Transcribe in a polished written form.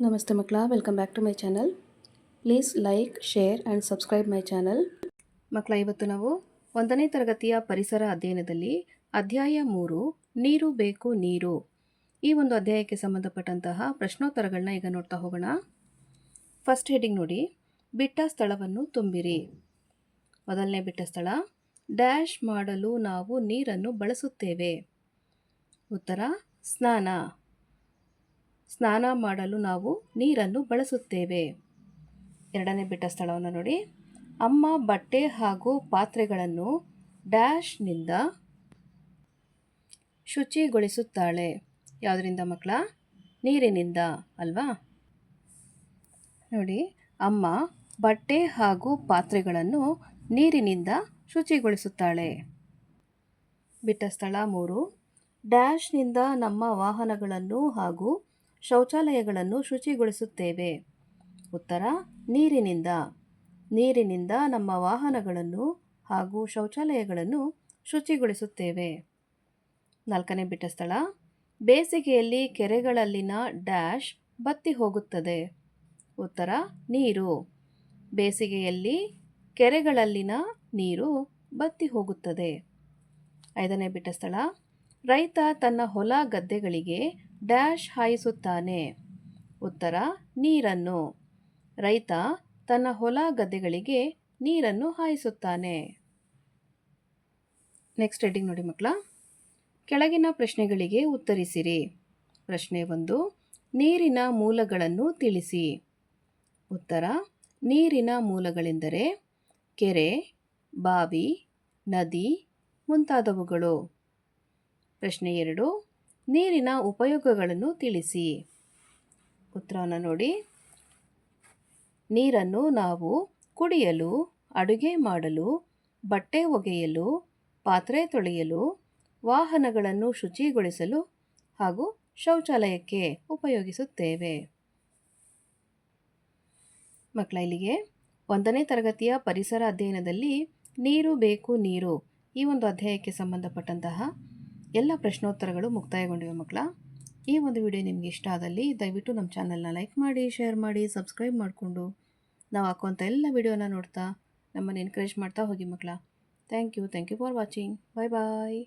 ನಮಸ್ತೆ ಮಕ್ಕಳ, welcome back to my channel. Please like, share and subscribe my channel. ಮಕ್ಕಳ, ಇವತ್ತು ನಾವು 1ನೇ ತರಗತಿಯ ಪರಿಸರ ಅಧ್ಯಯನದಲ್ಲಿ ಅಧ್ಯಾಯ 3 ನೀರು ಬೇಕು ನೀರು ಈ ಒಂದು ಅಧ್ಯಾಯಕ್ಕೆ ಸಂಬಂಧಪಟ್ಟಂತಹ ಪ್ರಶ್ನೋತ್ತರಗಳನ್ನ ಈಗ ನೋಡ್ತಾ ಹೋಗೋಣ. ಫಸ್ಟ್ ಹೆಡಿಂಗ್ ನೋಡಿ, ಬಿಟ್ಟ ಸ್ಥಳವನ್ನು ತುಂಬಿರಿ. ಮೊದಲನೇ ಬಿಟ್ಟ ಸ್ಥಳ, ಡ್ಯಾಶ್ ಮಾಡಲು ನಾವು ನೀರನ್ನು ಬಳಸುತ್ತೇವೆ. ಉತ್ತರ ಸ್ನಾನ. ಸ್ನಾನ ಮಾಡಲು ನಾವು ನೀರನ್ನು ಬಳಸುತ್ತೇವೆ. ಎರಡನೇ ಬಿಟ್ಟ ಸ್ಥಳವನ್ನು ನೋಡಿ, ಅಮ್ಮ ಬಟ್ಟೆ ಹಾಗೂ ಪಾತ್ರೆಗಳನ್ನು ಡ್ಯಾಶ್ನಿಂದ ಶುಚಿಗೊಳಿಸುತ್ತಾಳೆ. ಯಾವುದರಿಂದ ಮಕ್ಕಳ? ನೀರಿನಿಂದ ಅಲ್ವಾ? ನೋಡಿ, ಅಮ್ಮ ಬಟ್ಟೆ ಹಾಗೂ ಪಾತ್ರೆಗಳನ್ನು ನೀರಿನಿಂದ ಶುಚಿಗೊಳಿಸುತ್ತಾಳೆ. ಬಿಟ್ಟ ಸ್ಥಳ 3, ಡ್ಯಾಶ್ನಿಂದ ನಮ್ಮ ವಾಹನಗಳನ್ನು ಹಾಗೂ ಶೌಚಾಲಯಗಳನ್ನು ಶುಚಿಗೊಳಿಸುತ್ತೇವೆ. ಉತ್ತರ ನೀರಿನಿಂದ. ನೀರಿನಿಂದ ನಮ್ಮ ವಾಹನಗಳನ್ನು ಹಾಗೂ ಶೌಚಾಲಯಗಳನ್ನು ಶುಚಿಗೊಳಿಸುತ್ತೇವೆ. ನಾಲ್ಕನೇ ಬಿಟ್ಟ ಸ್ಥಳ, ಬೇಸಿಗೆಯಲ್ಲಿ ಕೆರೆಗಳಲ್ಲಿನ ಡ್ಯಾಶ್ ಬತ್ತಿ ಹೋಗುತ್ತದೆ. ಉತ್ತರ ನೀರು. ಬೇಸಿಗೆಯಲ್ಲಿ ಕೆರೆಗಳಲ್ಲಿನ ನೀರು ಬತ್ತಿ ಹೋಗುತ್ತದೆ. ಐದನೇ ಬಿಟ್ಟ ಸ್ಥಳ, ರೈತ ತನ್ನ ಹೊಲ ಗದ್ದೆಗಳಿಗೆ ಡ್ಯಾಶ್ ಹಾಯಿಸುತ್ತಾನೆ. ಉತ್ತರ ನೀರನ್ನು. ರೈತ ತನ್ನ ಹೊಲ ಗದ್ದೆಗಳಿಗೆ ನೀರನ್ನು ಹಾಯಿಸುತ್ತಾನೆ. ನೆಕ್ಸ್ಟ್ ಹೆಡಿಂಗ್ ನೋಡಿ ಮಕ್ಕಳ, ಕೆಳಗಿನ ಪ್ರಶ್ನೆಗಳಿಗೆ ಉತ್ತರಿಸಿರಿ. ಪ್ರಶ್ನೆ 1, ನೀರಿನ ಮೂಲಗಳನ್ನು ತಿಳಿಸಿ. ಉತ್ತರ ನೀರಿನ ಮೂಲಗಳೆಂದರೆ ಕೆರೆ, ಬಾವಿ, ನದಿ ಮುಂತಾದವುಗಳು. ಪ್ರಶ್ನೆ 2, ನೀರಿನ ಉಪಯೋಗಗಳನ್ನು ತಿಳಿಸಿ. ಉತ್ತರವನ್ನು ನೋಡಿ, ನೀರನ್ನು ನಾವು ಕುಡಿಯಲು, ಅಡುಗೆ ಮಾಡಲು, ಬಟ್ಟೆ ಒಗೆಯಲು, ಪಾತ್ರೆ ತೊಳೆಯಲು, ವಾಹನಗಳನ್ನು ಶುಚಿಗೊಳಿಸಲು ಹಾಗೂ ಶೌಚಾಲಯಕ್ಕೆ ಉಪಯೋಗಿಸುತ್ತೇವೆ. ಮಕ್ಕಳ, ಇಲ್ಲಿಗೆ 1ನೇ ತರಗತಿಯ ಪರಿಸರ ಅಧ್ಯಯನದಲ್ಲಿ ನೀರು ಬೇಕು ನೀರು ಈ ಒಂದು ಅಧ್ಯಾಯಕ್ಕೆ ಸಂಬಂಧಪಟ್ಟಂತಹ ಎಲ್ಲ ಪ್ರಶ್ನೋತ್ತರಗಳು ಮುಕ್ತಾಯಗೊಂಡಿವೆ. ಮಕ್ಕಳ, ಈ ಒಂದು ವಿಡಿಯೋ ನಿಮಗೆ ಇಷ್ಟ ಆದಲ್ಲಿ ದಯವಿಟ್ಟು ನಮ್ಮ ಚಾನಲ್ನ ಲೈಕ್ ಮಾಡಿ, ಶೇರ್ ಮಾಡಿ, ಸಬ್ಸ್ಕ್ರೈಬ್ ಮಾಡಿಕೊಂಡು ನಾವು ಹಾಕುವಂಥ ಎಲ್ಲ ವಿಡಿಯೋನ ನೋಡ್ತಾ ನಮ್ಮನ್ನು ಎನ್ಕರೇಜ್ ಮಾಡ್ತಾ ಹೋಗಿ ಮಕ್ಕಳ. Thank you for watching. Bye bye.